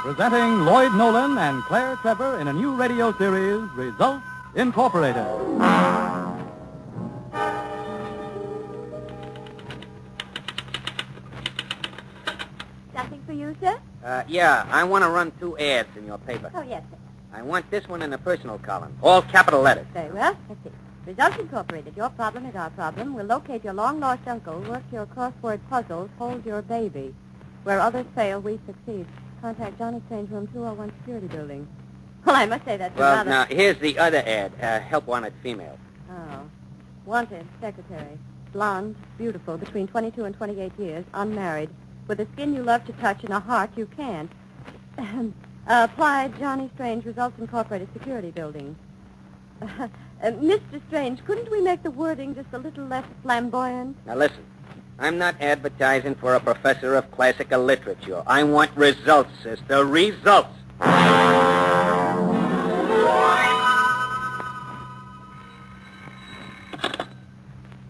presenting Lloyd Nolan and Claire Trevor in a new radio series, Results Incorporated. Something for you, sir? Yeah, I want to run 2 ads in your paper. Oh, yes, sir. I want this one in the personal column, all capital letters. Very well. Let's see. Results Incorporated. Your problem is our problem. We'll locate your long-lost uncle, work your crossword puzzles, hold your baby. Where others fail, we succeed. Contact Johnny Strange, room 201, Security Building. Well, I must say that's Well, rather... now, here's the other ad. Help wanted female. Oh. Wanted, secretary. Blonde, beautiful, between 22 and 28 years, unmarried. With a skin you love to touch and a heart you can't. Apply Johnny Strange, Results Incorporated, Security Building. Mr. Strange, couldn't we make the wording just a little less flamboyant? Now, listen. I'm not advertising for a professor of classical literature. I want results, sister. Results.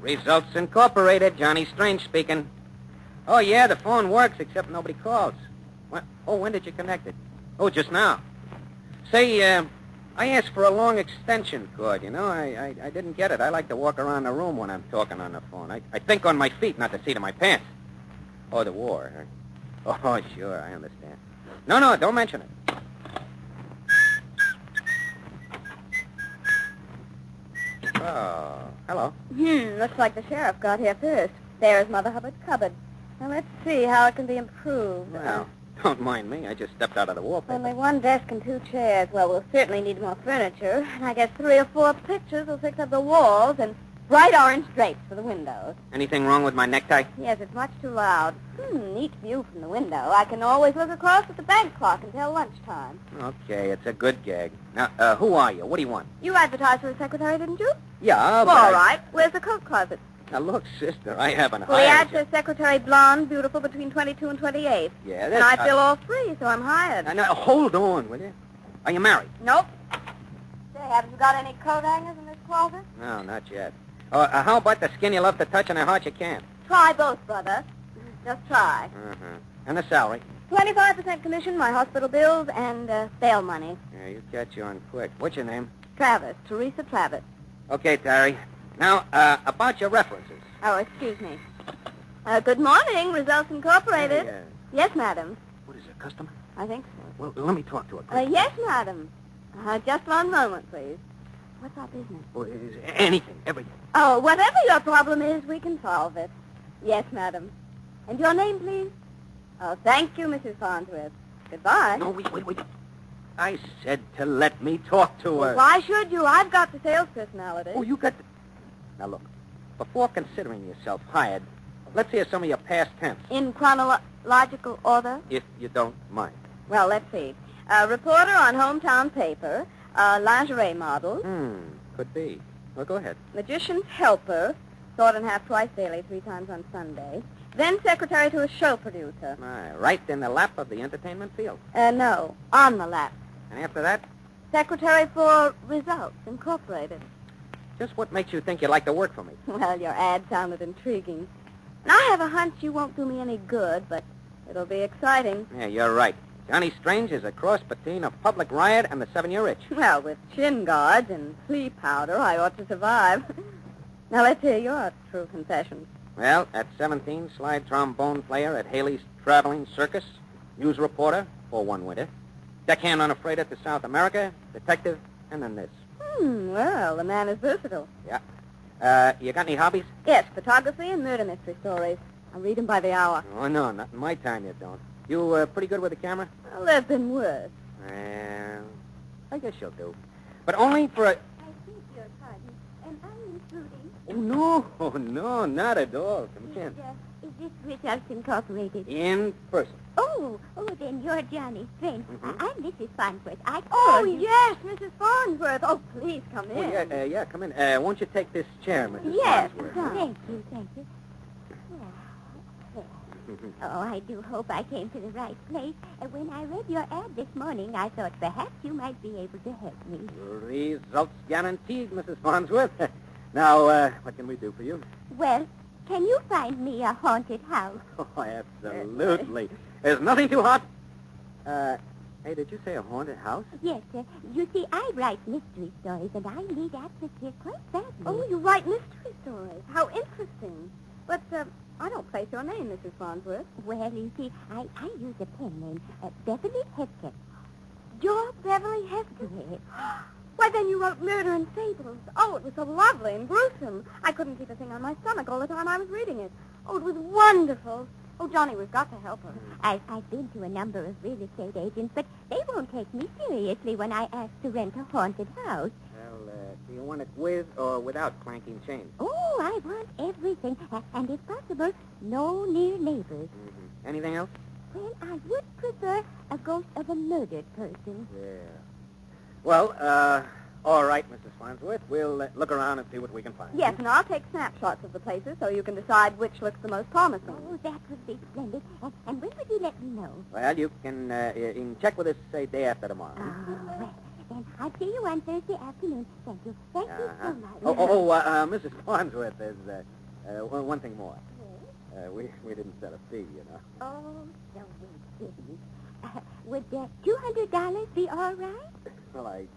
Results Incorporated. Johnny Strange speaking. Oh, yeah, the phone works, except nobody calls. What? Oh, when did you connect it? Oh, just now. Say, I asked for a long extension cord, you know. I didn't get it. I like to walk around the room when I'm talking on the phone. I think on my feet, not the seat of my pants. Oh, the war, huh? Oh, sure, I understand. No, don't mention it. Oh, hello. Looks like the sheriff got here first. There's Mother Hubbard's cupboard. Now, let's see how it can be improved. Well, don't mind me. I just stepped out of the wallpaper. Only one desk and 2 chairs. Well, we'll certainly need more furniture. And I guess 3 or 4 pictures will fix up the walls and bright orange drapes for the windows. Anything wrong with my necktie? Yes, it's much too loud. Neat view from the window. I can always look across at the bank clock until lunchtime. Okay, it's a good gag. Now, who are you? What do you want? You advertised for a secretary, didn't you? Yeah, but All right. Where's the coat closet? Now, look, sister, I haven't Well, the ad hired you. says secretary blonde, beautiful, between 22 and 28. Yeah, And that's... I fill all 3, so I'm hired. Now, hold on, will you? Are you married? Nope. Say, haven't you got any coat hangers in this closet? No, not yet. How about the skin you love to touch and the heart you can't? Try both, brother. Just try. Uh-huh. And the salary? 25% commission, my hospital bills, and bail money. Yeah, you catch on quick. What's your name? Travis, Teresa Travis. Okay, Terry. Now, about your references. Oh, excuse me. Good morning, Results Incorporated. Hey, Yes, madam. what is it, customer? I think so. Well, let me talk to her. Yes, madam. Just one moment, please. What's our business? Well, anything, everything. Oh, whatever your problem is, we can solve it. Yes, madam. And your name, please? Oh, thank you, Mrs. Farnsworth. Goodbye. No, wait. I said to let me talk to her. Well, why should you? I've got the sales personality. Oh, you got the... Now, look, before considering yourself hired, let's hear some of your past tense, In chronological order? if you don't mind. Well, let's see. Reporter on hometown paper, lingerie model, Could be. Well, go ahead. magician's helper, sawed in half twice daily, 3 times on Sunday, then secretary to a show producer. Right in the lap of the entertainment field. No, on the lap. And after that, Secretary for Results Incorporated. just what makes you think you'd like to work for me? Well, your ad sounded intriguing. And I have a hunch you won't do me any good, but it'll be exciting. Yeah, you're right. Johnny Strange is a cross between a public riot and the 7-year itch. Well, with shin guards and flea powder, I ought to survive. Now, let's hear your true confessions. Well, at 17, slide trombone player at Haley's Traveling Circus, news reporter for one winter, deckhand on a freighter to South America, detective, and then this. Well, the man is versatile. Yeah. You got any hobbies? Yes, photography and murder mystery stories. I read them by the hour. Oh, no, not in my time you don't. You pretty good with the camera? Well, there have been worse. Well, I guess you'll do. But only for a... I think you're pardon. Am I intruding? Oh, no, not at all. Come in. Is this Results Incorporated? In person. Oh, then you're Johnny Strange. Mhm. I'm Mrs. Farnsworth. Oh, yes, Mrs. Farnsworth. Oh, please come in. Oh, yeah, come in. Won't you take this chair, Mrs. Yes, Farnsworth? Thank you. Oh, I do hope I came to the right place. When I read your ad this morning, I thought perhaps you might be able to help me. Results guaranteed, Mrs. Farnsworth. Now, what can we do for you? Well, can you find me a haunted house? Oh, absolutely. There's nothing too hot. Hey, did you say a haunted house? Yes, sir. You see, I write mystery stories, and I need atmosphere quite badly. Oh, you write mystery stories. How interesting. But, I don't place your name, Mrs. Farnsworth. Well, you see, I use a pen name, Beverly Hesketh. You're Beverly Hesketh? Yes. Why, then you wrote Murder and Fables. Oh, it was so lovely and gruesome. I couldn't keep a thing on my stomach all the time I was reading it. Oh, it was wonderful. Oh, Johnny, we've got to help her. I've been to a number of real estate agents, but they won't take me seriously when I ask to rent a haunted house. Well, do you want it with or without clanking chains? Oh, I want everything, and if possible, no near neighbors. Mm-hmm. Anything else? Well, I would prefer a ghost of a murdered person. Yeah. Well, all right, Mrs. Farnsworth. We'll look around and see what we can find. Yes, and I'll take snapshots of the places so you can decide which looks the most promising. Oh, that would be splendid. And when would you let me know? Well, you can check with us, say, day after tomorrow. Oh, well, then I'll see you on Thursday afternoon. Thank you. Thank you so much. Mrs. Farnsworth, there's one thing more. We didn't set a fee, you know. Oh, no, we didn't. Would $200 be all right? Well,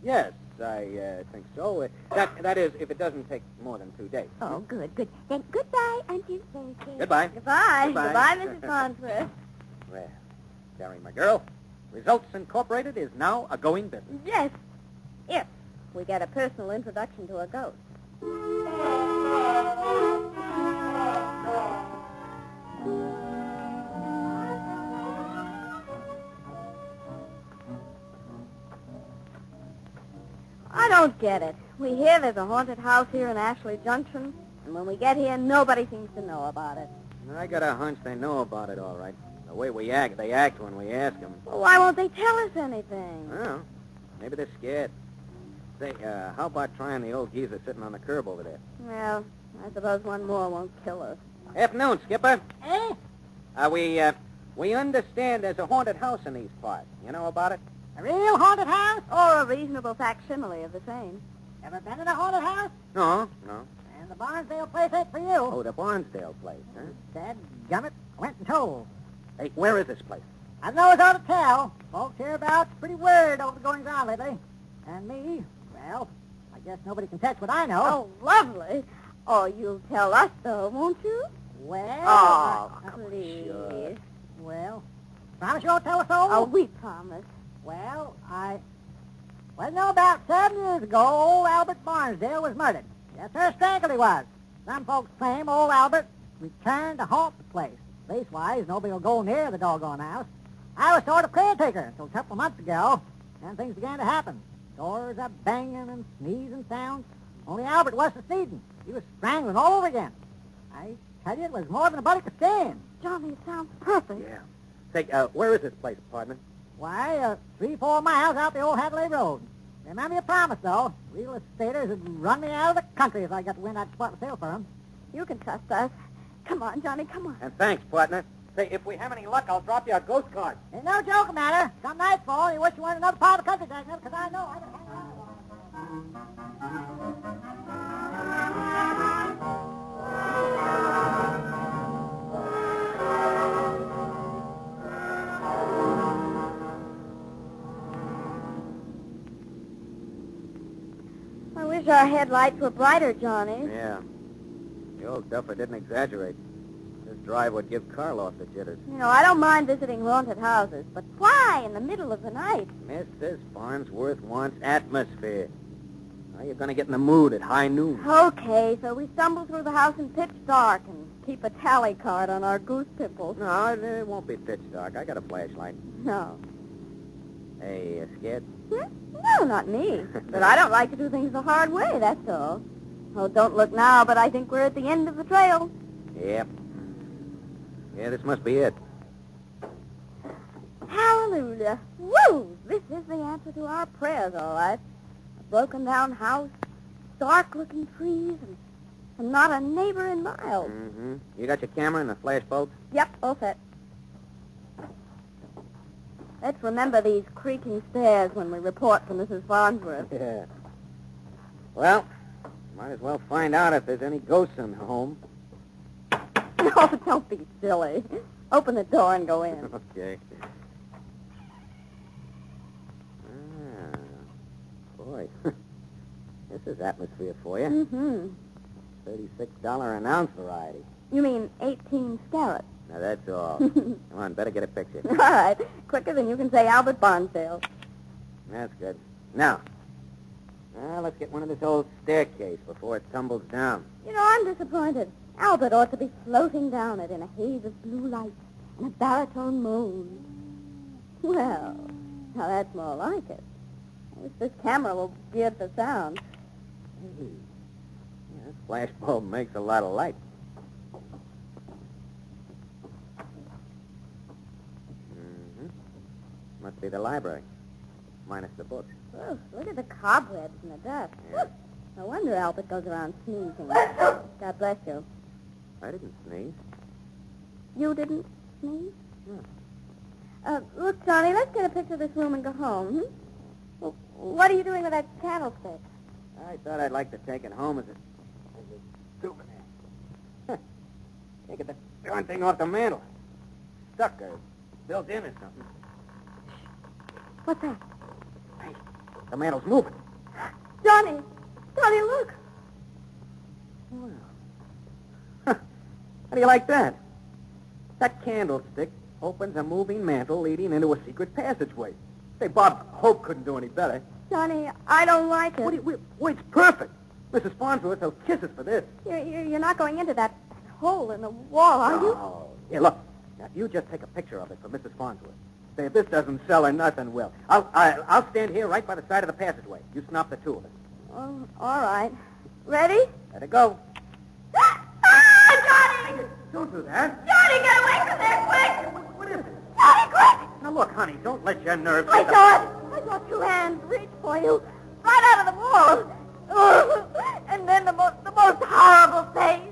yes, I think so. That is, if it doesn't take more than 2 days. Oh, good. Then goodbye until Thursday. Goodbye. Goodbye. Goodbye. Goodbye, Mrs. Farnsworth. Well, Carrie, my girl, Results Incorporated is now a going business. Yes, if we get a personal introduction to a ghost. I don't get it. We hear there's a haunted house here in Ashley Junction, and when we get here, nobody seems to know about it. I got a hunch they know about it, all right. The way they act when we ask them. Well, why won't they tell us anything? Well, maybe they're scared. Say, how about trying the old geezer sitting on the curb over there? Well, I suppose one more won't kill us. Afternoon, Skipper. Eh? We understand there's a haunted house in these parts. You know about it? A real haunted house? Or a reasonable facsimile of the same. Ever been in a haunted house? No. And the Barnesdale place ain't for you. Oh, the Barnesdale place, huh? Dadgummit, I went and told. Hey, where is this place? I know it's hard to tell. Folks hereabouts pretty worried over the goings-on lately. And me, well, I guess nobody can touch what I know. Oh, lovely. Oh, you'll tell us, though, won't you? Well... Oh, Please. sure. Well, promise you won't tell us all? Oh, we promise. Well, about 7 years ago, old Albert Barnesdale was murdered. Yes, sir, strangled he was. Some folks claim old Albert returned to haunt the place. Leastwise, nobody will go near the doggone house. I was sort of caretaker until a couple of months ago, and things began to happen. Doors a banging and sneezing sounds. Only Albert wasn't sneezing. He was strangling all over again. I tell you, it was more than a buddy could stand. Johnny, it sounds perfect. Yeah. Say, where is this place, partner? Why, 3-4 miles out the old Hadley Road. Remember your promise, though. Real estaters would run me out of the country if I got the wind I'd spot the sale for 'em. You can trust us. Come on, Johnny, come on. And thanks, partner. Say, if we have any luck, I'll drop you a ghost card. Ain't no joke matter. Come nightfall, you wish you were in another part of the country, Jackson, because I know I can hang around. I wish our headlights were brighter, Johnny. Yeah. The old duffer didn't exaggerate. This drive would give Karloff the jitters. You know, I don't mind visiting haunted houses, but why in the middle of the night? Mrs. Farnsworth wants atmosphere. How are you going to get in the mood at high noon? Okay, so we stumble through the house in pitch dark and keep a tally card on our goose pimples. No, it won't be pitch dark. I got a flashlight. No. Hey, scared? No, not me. But I don't like to do things the hard way, that's all. Oh, don't look now, but I think we're at the end of the trail. Yep. Yeah, this must be it. Hallelujah. Woo! This is the answer to our prayers, all right. A broken-down house, dark-looking trees, and not a neighbor in miles. Mm-hmm. You got your camera and the flash bulbs? Yep, all set. Let's remember these creaking stairs when we report to Mrs. Farnsworth. Yeah. Well, might as well find out if there's any ghosts in the home. No, don't be silly. Open the door and go in. Okay. boy. This is atmosphere for you. Mm-hmm. $36 an ounce variety. You mean 18 carats? Now, that's all. Come on, better get a picture. All right. Quicker than you can say Albert Barnsdale. That's good. Now, let's get one of this old staircase before it tumbles down. You know, I'm disappointed. Albert ought to be floating down it in a haze of blue light and a baritone moan. Well, now that's more like it. I wish this camera were geared for sound. Hey, yeah, this flash bulb makes a lot of light. Mm-hmm. Must be the library, minus the books. Oh, look at the cobwebs and the dust. Yeah. No wonder Albert goes around sneezing. God bless you. I didn't sneeze. You didn't sneeze? No. Look, Johnny, let's get a picture of this room and go home. Hmm? Well, what are you doing with that candlestick? I thought I'd like to take it home as a souvenir. Can't get the darn thing off the mantel. Stuck or built in or something. What's that? Hey, the mantel's moving. Johnny! Johnny, look! Well. How do you like that? That candlestick opens a moving mantel leading into a secret passageway. Say, Bob Hope couldn't do any better. Johnny, I don't like it. It's perfect. Mrs. Farnsworth will kiss us for this. You're not going into that hole in the wall, are you? Oh. Here, look. Now, you just take a picture of it for Mrs. Farnsworth. Say, if this doesn't sell her, nothing will. I'll stand here right by the side of the passageway. You snap the two of us. Oh, all right. Ready? Let it go. Johnny! Don't do that. Johnny, get away from there, quick! What is it? Johnny, quick! Now, look, honey, don't let your nerves... I saw two hands reach for you, right out of the wall. Oh, and then the most horrible face.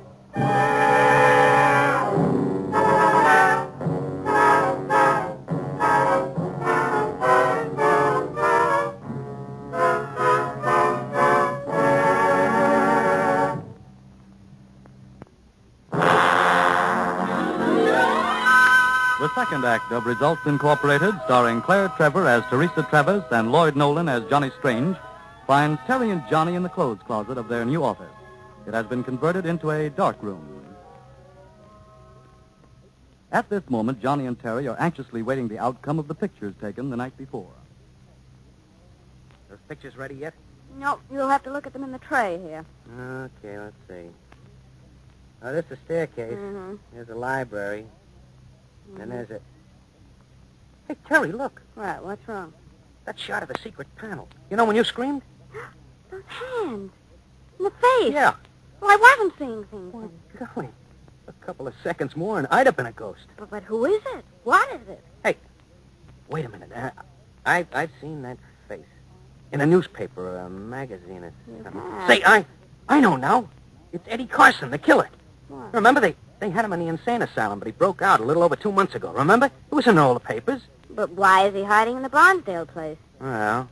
The second act of Results Incorporated, starring Claire Trevor as Teresa Travis and Lloyd Nolan as Johnny Strange, finds Terry and Johnny in the clothes closet of their new office. It has been converted into a dark room. At this moment, Johnny and Terry are anxiously waiting the outcome of the pictures taken the night before. Those pictures ready yet? No, you'll have to look at them in the tray here. Okay, let's see. Oh, this is the staircase. Mm-hmm. Here's the library. And there's a... Hey, Terry, look. Right, what's wrong? That shot of the secret panel. You know when you screamed? Those hands. In the face. Yeah. Well, I wasn't seeing things Well, then. golly. A couple of seconds more and I'd have been a ghost. But who is it? What is it? Hey, wait a minute. I've seen that face. In a newspaper or a magazine or something. have? Say, I know now. It's Eddie Carson, the killer. What? Remember, they had him in the insane asylum, but he broke out a little over 2 months ago. Remember? It was in all the papers. But why is he hiding in the Barnsdale place? Well,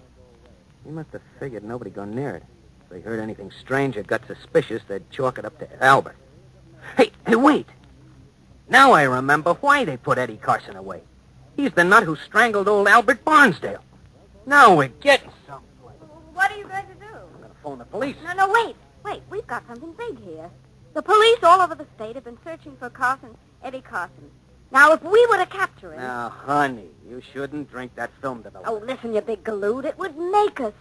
he must have figured nobody'd go near it. If they heard anything strange or got suspicious, they'd chalk it up to Albert. Hey, wait. Now I remember why they put Eddie Carson away. He's the nut who strangled old Albert Barnsdale. Now we're getting someplace. What are you going to do? I'm going to phone the police. No, wait. Wait, we've got something big here. The police all over the state have been searching for Eddie Carson. Now, if we were to capture him... Now, honey, you shouldn't drink that film Oh, development. listen, you big galoot. It would make us.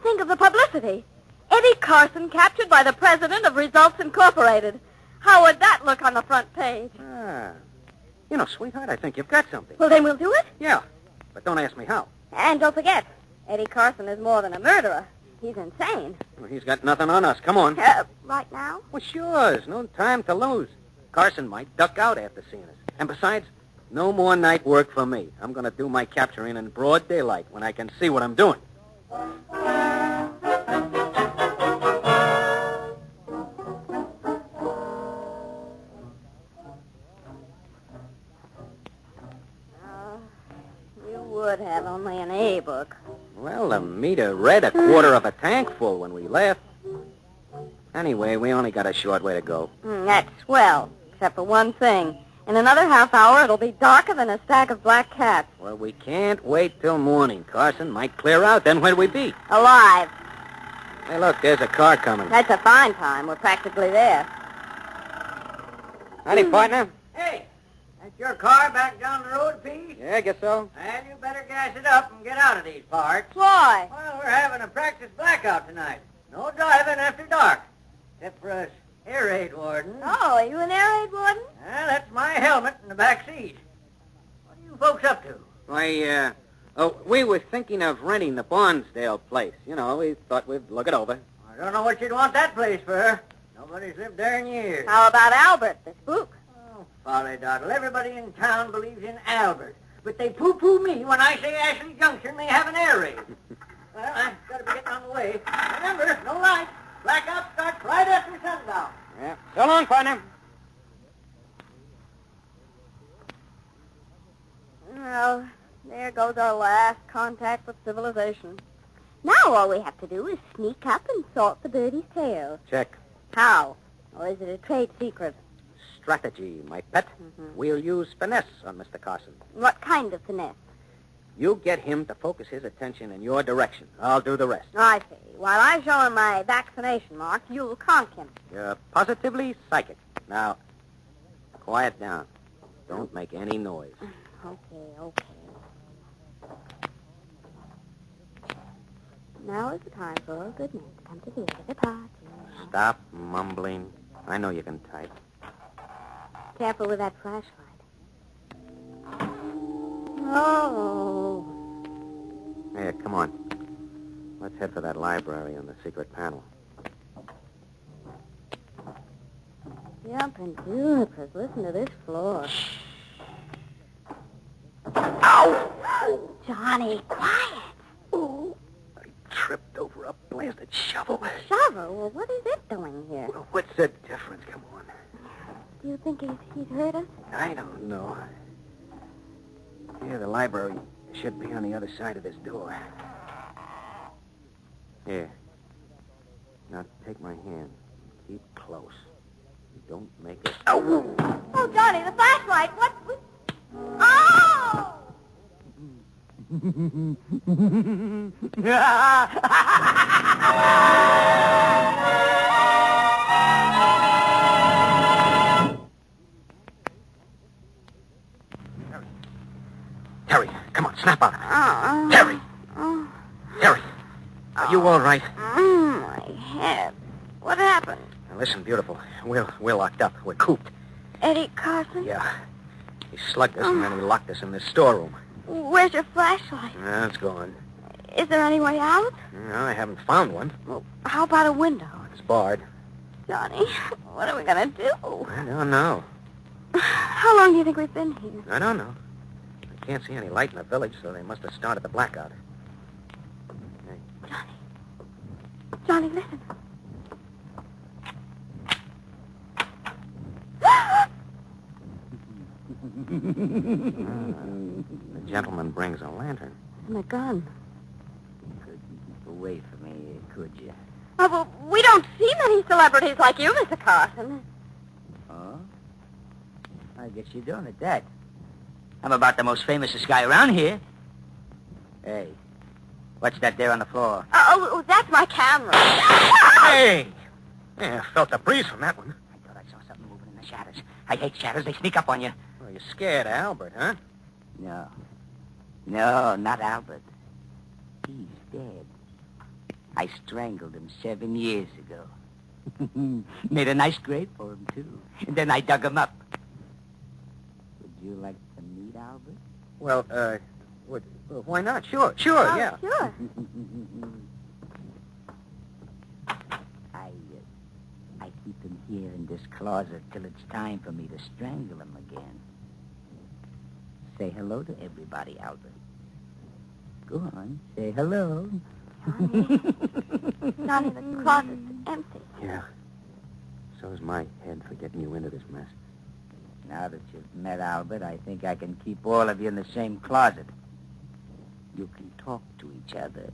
Think of the publicity. Eddie Carson captured by the president of Results Incorporated. How would that look on the front page? You know, sweetheart, I think you've got something. Well, then we'll do it. Yeah, but don't ask me how. And don't forget, Eddie Carson is more than a murderer. He's insane. Well, he's got nothing on us. Come on. Right now? Well, sure. There's no time to lose. Carson might duck out after seeing us. And besides, no more night work for me. I'm going to do my capturing in broad daylight when I can see what I'm doing. You would have only an A book. Well, the meter read a quarter of a tank full when we left. Anyway, we only got a short way to go. That's swell, except for one thing. In another half hour, it'll be darker than a stack of black cats. Well, we can't wait till morning. Carson might clear out. Then where'd we be? Alive. Hey, look, there's a car coming. That's a fine time. We're practically there. Howdy, partner. Hey, that's your car back down the road, Pete? Yeah, I guess so. Well, you better gas it up and get out of these parts. Why? Well, we're having a practice blackout tonight. No driving after dark. Except for us air raid wardens. Oh, are you an air raid warden? Well, that's my helmet in the back seat. What are you folks up to? We were thinking of renting the Barnsdale place. You know, we thought we'd look it over. I don't know what you'd want that place for. Nobody's lived there in years. How about Albert, the spook? Oh, folly doddle. Everybody in town believes in Albert. But they poo-poo me when I say Ashley Junction may have an air raid. Well, I've got to be getting on the way. Remember, no lights. Blackout starts right after sundown. Yeah. So long, partner. Well, there goes our last contact with civilization. Now all we have to do is sneak up and salt the birdie's tail. Check. How? Or is it a trade secret? Strategy, my pet. We'll use finesse on Mr. Carson. What kind of finesse? You get him to focus his attention in your direction. I'll do the rest. I see. While I show him my vaccination mark, you'll conk him. You're positively psychic. Now, quiet down. Don't make any noise. Okay. Now is the time for a good man to come to the end of the party. Stop mumbling. I know you can type. Careful with that flashlight. Oh. Here, come on. Let's head for that library on the secret panel. Jumping Juniper's. Listen to this floor. Ow! Johnny, quiet. Oh, I tripped over a blasted shovel. Shovel? Well, what is it doing here? Well, what's the difference? Come on. Do you think he's heard us? I don't know. Here, the library should be on the other side of this door. Here. Now, take my hand. Keep close. Don't make it... Ow! Oh, Johnny, the flashlight. What? Oh! Terry, come on, snap out of it. Terry! Terry! Are you all right? My head. What happened? Now, listen, beautiful. We're locked up. We're cooped. Eddie Carson? Yeah. He slugged us, and then he locked us in this storeroom. Where's your flashlight? It's gone. Is there any way out? No, I haven't found one. Well, how about a window? It's barred. Johnny, what are we going to do? I don't know. How long do you think we've been here? I don't know. I can't see any light in the village, so they must have started the blackout. Hey. Johnny, listen. The gentleman brings a lantern. And a gun. Couldn't keep away from me, could you? Oh, well, we don't see many celebrities like you, Mr. Carson. Oh? I guess you don't at that. I'm about the most famous guy around here. Hey, what's that there on the floor? Oh, that's my camera. Hey! Yeah, I felt the breeze from that one. I thought I saw something moving in the shadows. I hate shadows. They sneak up on you. Well, you're scared of Albert, huh? No. No, not Albert. He's dead. I strangled him 7 years ago. Made a nice grave for him, too. And then I dug him up. Would you like to meet Albert? Well, why not? Sure, yeah. Sure. I keep him here in this closet till it's time for me to strangle him again. Say hello to everybody, Albert. Go on, say hello. Johnny, the closet's empty. Yeah. So's my head for getting you into this mess. Now that you've met Albert, I think I can keep all of you in the same closet. You can talk to each other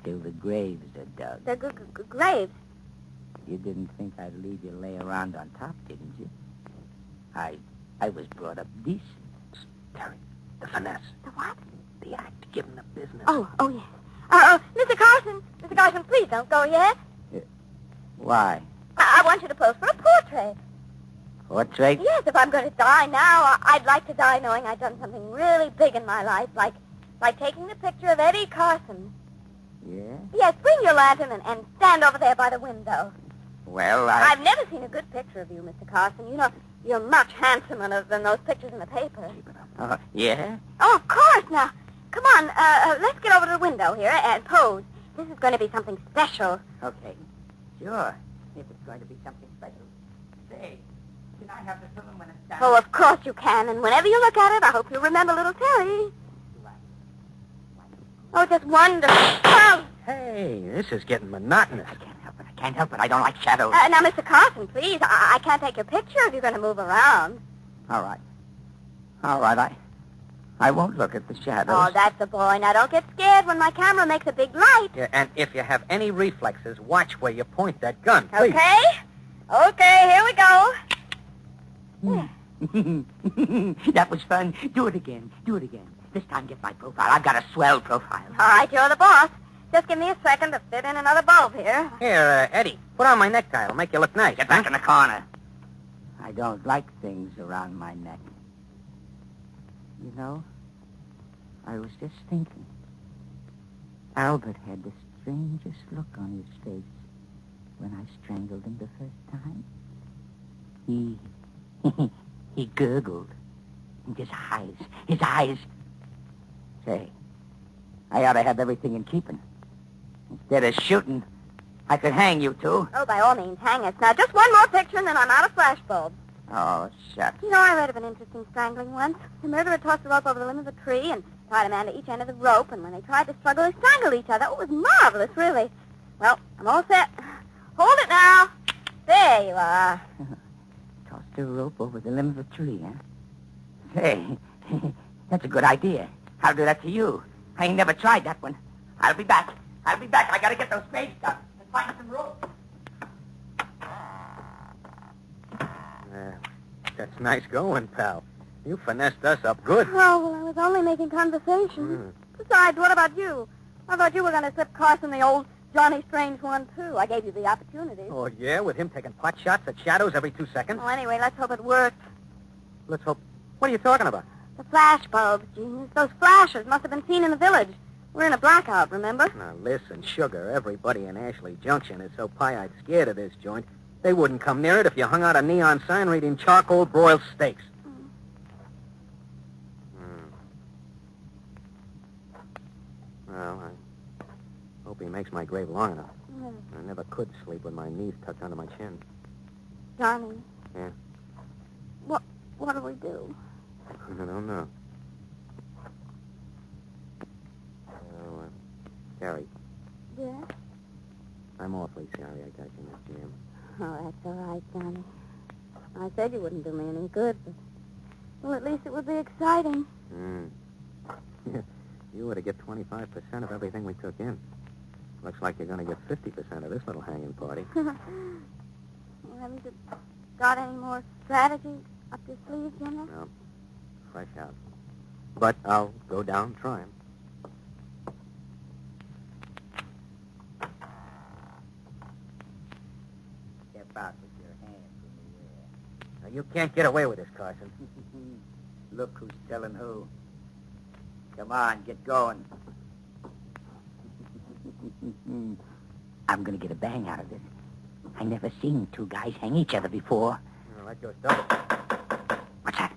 till the graves are dug. The graves. You didn't think I'd leave you lay around on top, didn't you? I was brought up decent. Terry, the finesse. The what? The act, give him the business. Oh, yes. Mr. Carson. Mr. Carson, please don't go yet. Why? I want you to pose for a portrait. Portrait? Yes, if I'm going to die now, I'd like to die knowing I'd done something really big in my life, like taking the picture of Eddie Carson. Yeah? Yes, bring your lantern and stand over there by the window. Well, I've never seen a good picture of you, Mr. Carson. You know, you're much handsomer than those pictures in the paper. Yeah? Oh, of course. Now, come on. Let's get over to the window here and pose. This is going to be something special. Okay. Sure. If it's going to be something special. Say, can I have the film when it's done? Oh, of course you can. And whenever you look at it, I hope you remember little Terry. Oh, just wonderful. Oh. Hey, this is getting monotonous. I can't help it. I don't like shadows. Now, Mr. Carson, please. I can't take your picture if you're going to move around. All right. I won't look at the shadows. Oh, that's the boy. Now, don't get scared when my camera makes a big light. Yeah, and if you have any reflexes, watch where you point that gun, please. Okay? Okay, here we go. That was fun. Do it again. This time get my profile. I've got a swell profile. All right, you're the boss. Just give me a second to fit in another bulb here. Here, Eddie, put on my necktie. It'll make you look nice. Get back in the corner. I don't like things around my neck. You know, I was just thinking. Albert had the strangest look on his face when I strangled him the first time. He gurgled. And his eyes. Say, I ought to have everything in keeping. Instead of shooting, I could hang you two. Oh, by all means, hang us. Now, just one more picture, and then I'm out of flash bulbs. Oh, shucks. You know, I read of an interesting strangling once. The murderer tossed a rope over the limb of a tree and tied a man to each end of the rope, and when they tried to struggle, they strangled each other. Oh, it was marvelous, really. Well, I'm all set. Hold it now. There you are. Tossed a rope over the limb of a tree, huh? Say, that's a good idea. I'll do that to you. I ain't never tried that one. I'll be back. I gotta get those spades done and find some rope. That's nice going, pal. You finessed us up good. Oh, well, I was only making conversation. Besides, what about you? I thought you were going to slip Carson the old Johnny Strange one, too. I gave you the opportunity. Oh, yeah? With him taking pot shots at shadows every 2 seconds? Well, anyway, let's hope it works. Let's hope. What are you talking about? The flash bulbs, genius. Those flashers must have been seen in the village. We're in a blackout, remember? Now, listen, Sugar, everybody in Ashley Junction is so pie-eyed scared of this joint, they wouldn't come near it if you hung out a neon sign reading charcoal broiled steaks. Well, I hope he makes my grave long enough. I never could sleep with my knees tucked under my chin. Johnny. Yeah? What do we do? I don't know. Oh, Terry, Yeah? I'm awfully sorry I got you in this jam. Oh, that's all right, Johnny. I said you wouldn't do me any good, but... Well, at least it would be exciting. You were to get 25% of everything we took in. Looks like you're going to get 50% of this little hanging party. Well, haven't you got any more strategies up your sleeve, Jimmy? No. Fresh out. But I'll go down trying. Step out with your hands in the air. Now, you can't get away with this, Carson. Look who's telling who. Come on, get going. I'm going to get a bang out of this. I never seen two guys hang each other before. Well, that goes double. What's that?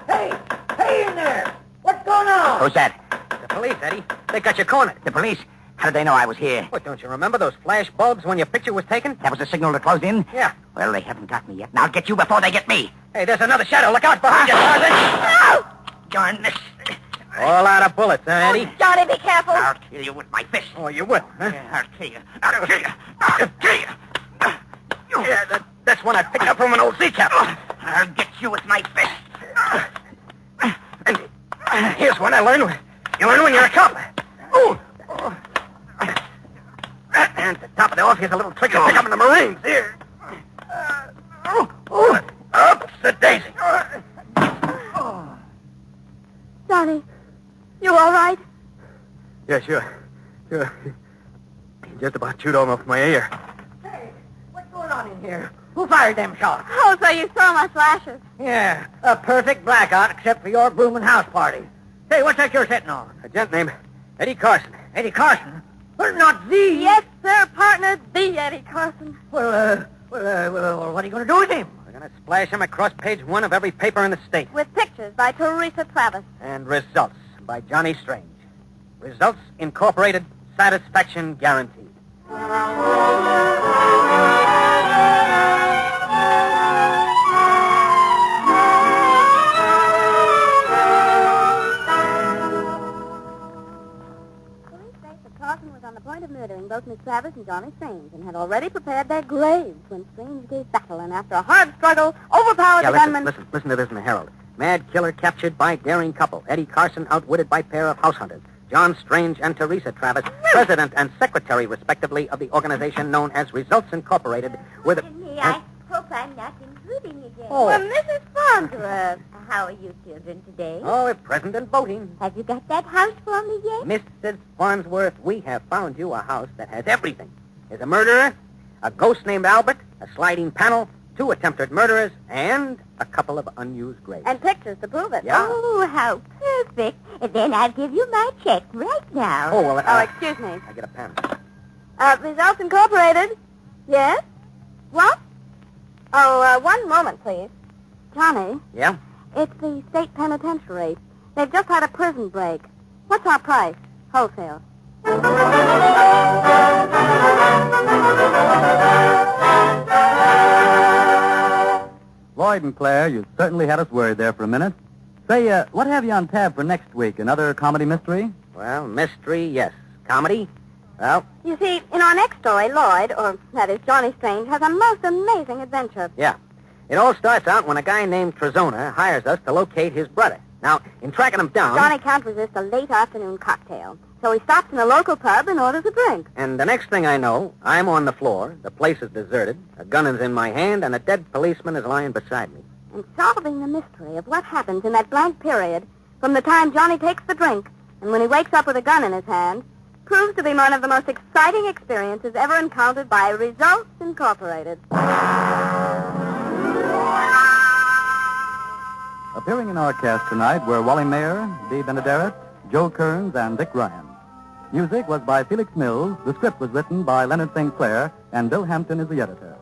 Hey in there! What's going on? Who's that? The police, Eddie. They got you cornered. The police? How did they know I was here? What, don't you remember those flash bulbs when your picture was taken? That was the signal to close in? Yeah. Well, they haven't got me yet, and I'll get you before they get me. Hey, there's another shadow. Look out behind you, Tarzan. No! Darn this. All out of bullets, huh, Eddie? Oh, Johnny, be careful. I'll kill you with my fist. Oh, you will, huh? Yeah, I'll kill you. I'll kill you. I'll kill you. Yeah, that's one I picked up from an old sea captain. I'll get you with my fist. And here's one I learned. You learn when you're a cop. Ooh. And at the top of the off, here's a little trick I pick up in the Marines. Here. Ups the daisy. Johnny, you all right? Yeah, sure. Sure. Just about chewed off my ear. Hey, what's going on in here? Who fired them shots? Oh, so you saw my flashes. Yeah, a perfect blackout except for your blooming house party. Say, what's that you're sitting on? A gent named Eddie Carson. Eddie Carson? Well, not the... Yes, sir, partner, the Eddie Carson. Well, what are you going to do with him? We're going to splash him across page 1 of every paper in the state. With pictures by Teresa Travis. And Results by Johnny Strange. Results Incorporated, satisfaction guaranteed. Carson was on the point of murdering both Miss Travis and Johnny Strange and had already prepared their graves when Strange gave battle and after a hard struggle overpowered the gunman. Listen to this in the Herald. Mad killer captured by daring couple. Eddie Carson outwitted by pair of house hunters. John Strange and Teresa Travis, president and secretary, respectively, of the organization known as Results Incorporated, were the... Me, I hope I'm not intruding again. Oh. Well, Mrs. Farnsworth. How are you children today? Oh, we're present and voting. Have you got that house for me yet? Mrs. Farnsworth, we have found you a house that has everything. There's a murderer, a ghost named Albert, a sliding panel, 2 attempted murderers, and a couple of unused graves. And pictures to prove it. Yeah. Oh, how perfect. Then I'll give you my check right now. Oh, well, Oh, excuse me. I get a pen. Results Incorporated. Yes? What? Oh, one moment, please. Johnny, Yeah? it's the state penitentiary. They've just had a prison break. What's our price? Wholesale. Lloyd and Claire, you certainly had us worried there for a minute. Say, what have you on tab for next week? Another comedy mystery? Well, mystery, yes. Comedy? Well, You see, in our next story, Lloyd, or that is Johnny Strange, has a most amazing adventure. yeah. It all starts out when a guy named Trezona hires us to locate his brother. Now, in tracking him down... Johnny can't resist a late afternoon cocktail, so he stops in a local pub and orders a drink. And the next thing I know, I'm on the floor, the place is deserted, a gun is in my hand, and a dead policeman is lying beside me. And solving the mystery of what happens in that blank period from the time Johnny takes the drink and when he wakes up with a gun in his hand proves to be one of the most exciting experiences ever encountered by Results Incorporated. Appearing in our cast tonight were Wally Mayer, Dee Benaderet, Joe Kearns, and Dick Ryan. Music was by Felix Mills. The script was written by Leonard St. Clair, and Bill Hampton is the editor.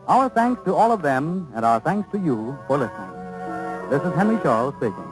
Our thanks to all of them, and our thanks to you for listening. This is Henry Charles speaking.